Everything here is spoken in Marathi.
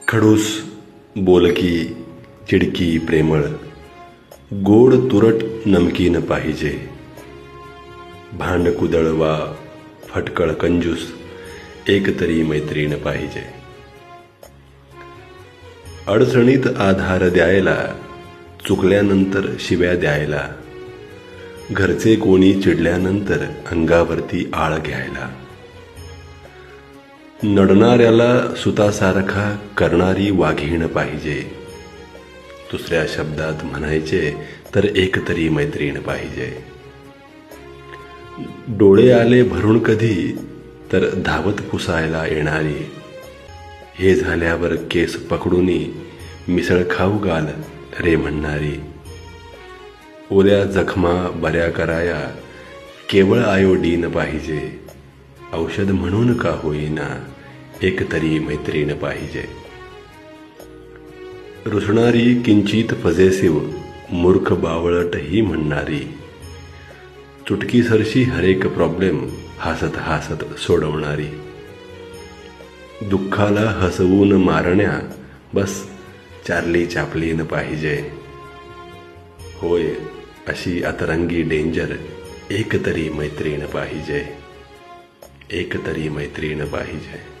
खडूस बोलकी चिडकी प्रेमळ, गोड तुरट नमकीन पाहिजे. भांडकुदळ वा फटकळ कंजूस, एकतरी मैत्रीण पाहिजे. अडचणीत आधार द्यायला, चुकल्यानंतर शिव्या द्यायला, घरचे कोणी चिडल्यानंतर अंगावरती आळ घ्यायला. नडणाऱ्याला सुतासारखा करणारी वाघीण पाहिजे. दुसऱ्या शब्दात म्हणायचे तर एकतरी मैत्रीण पाहिजे. डोळे आले भरून कधी तर धावत पुसायला येणारी, हे झाल्यावर केस पकडूनी मिसळ खाऊ घाल रे म्हणणारी. ओल्या जखमा बऱ्या कराया केवळ आयोडीन पाहिजे. औषध म्हणून का होईना एकतरी मैत्रीण पाहिजे. रुसणारी किंचित पजेसिव्ह, मूर्ख बावळट ही म्हणणारी, चुटकीसरशी हरेक प्रॉब्लेम हसत हसत सोडवणारी. दुःखाला हसवून मारण्या बस चार्ली चॅप्लिन पाहिजे. होय, अशी अतरंगी डेंजर एकतरी मैत्रीण पाहिजे. एकतरी मैत्रीण पाहिजे.